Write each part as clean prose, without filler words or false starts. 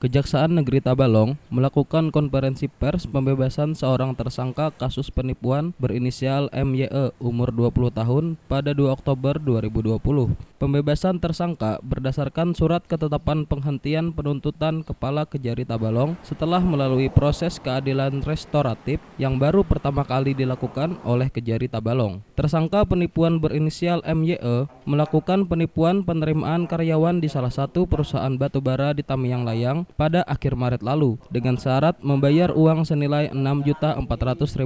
Kejaksaan Negeri Tabalong melakukan konferensi pers pembebasan seorang tersangka kasus penipuan berinisial MYE umur 20 tahun pada 2 Oktober 2020. Pembebasan tersangka berdasarkan surat ketetapan penghentian penuntutan Kepala Kejari Tabalong setelah melalui proses keadilan restoratif yang baru pertama kali dilakukan oleh Kejari Tabalong. Tersangka penipuan berinisial MYE melakukan penipuan penerimaan karyawan di salah satu perusahaan batubara di Tamiang Layang pada akhir Maret lalu dengan syarat membayar uang senilai Rp6.400.000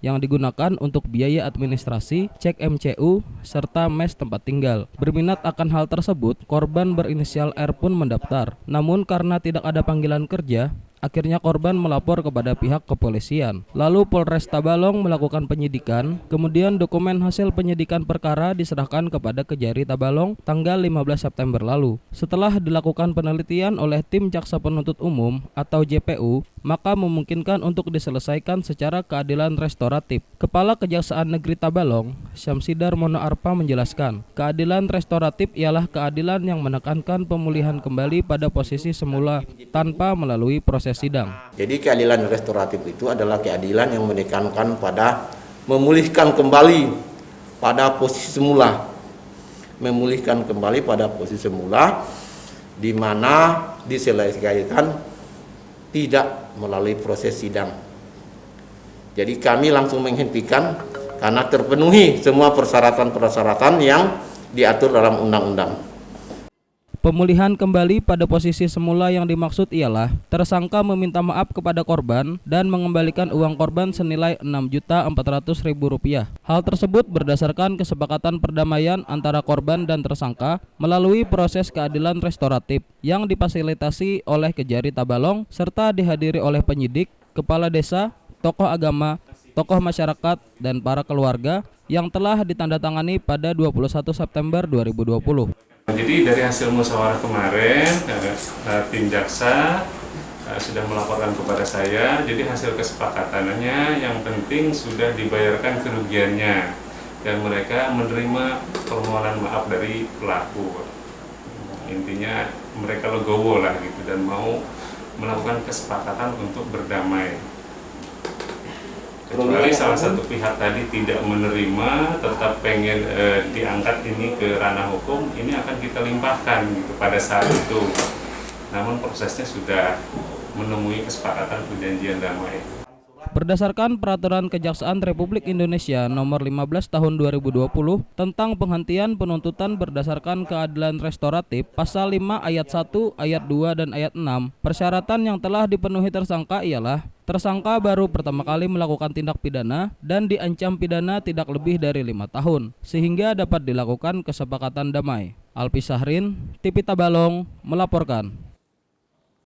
yang digunakan untuk biaya administrasi, cek MCU, serta mes tempat tinggal. Berminat akan hal tersebut, korban berinisial R pun mendaftar. Namun karena tidak ada panggilan kerja, akhirnya korban melapor kepada pihak kepolisian. Lalu Polres Tabalong melakukan penyidikan, kemudian dokumen hasil penyidikan perkara diserahkan kepada Kejari Tabalong tanggal 15 September lalu. Setelah dilakukan penelitian oleh tim Jaksa Penuntut Umum atau JPU, maka memungkinkan untuk diselesaikan secara keadilan restoratif. Kepala Kejaksaan Negeri Tabalong, Syamsidar Monoarfa menjelaskan, keadilan restoratif ialah keadilan yang menekankan pemulihan kembali pada posisi semula tanpa melalui proses sidang. Jadi keadilan restoratif itu adalah keadilan yang menekankan pada memulihkan kembali pada posisi semula. Memulihkan kembali pada posisi semula di mana diselesaikan tidak melalui proses sidang. Jadi kami langsung menghentikan karena terpenuhi semua persyaratan-persyaratan yang diatur dalam undang-undang. Pemulihan kembali pada posisi semula yang dimaksud ialah tersangka meminta maaf kepada korban dan mengembalikan uang korban senilai Rp6.400.000. Hal tersebut berdasarkan kesepakatan perdamaian antara korban dan tersangka melalui proses keadilan restoratif yang difasilitasi oleh Kejari Tabalong serta dihadiri oleh penyidik, kepala desa, tokoh agama, tokoh masyarakat, dan para keluarga yang telah ditandatangani pada 21 September 2020. Jadi dari hasil musyawarah kemarin, tim jaksa sudah melaporkan kepada saya. Jadi hasil kesepakatannya yang penting sudah dibayarkan kerugiannya dan mereka menerima permohonan maaf dari pelaku. Intinya mereka legowo lah gitu dan mau melakukan kesepakatan untuk berdamai. Kecuali salah satu pihak tadi tidak menerima, tetap pengen diangkat ini ke ranah hukum, ini akan kita limpahkan gitu pada saat itu. Namun prosesnya sudah menemui kesepakatan perjanjian damai. Berdasarkan Peraturan Kejaksaan Republik Indonesia Nomor 15 Tahun 2020 tentang penghentian penuntutan berdasarkan keadilan restoratif, Pasal 5 Ayat 1, Ayat 2, dan Ayat 6, persyaratan yang telah dipenuhi tersangka ialah tersangka baru pertama kali melakukan tindak pidana dan diancam pidana tidak lebih dari 5 tahun, sehingga dapat dilakukan kesepakatan damai. Alpi Sahrin, TV Tabalong, melaporkan.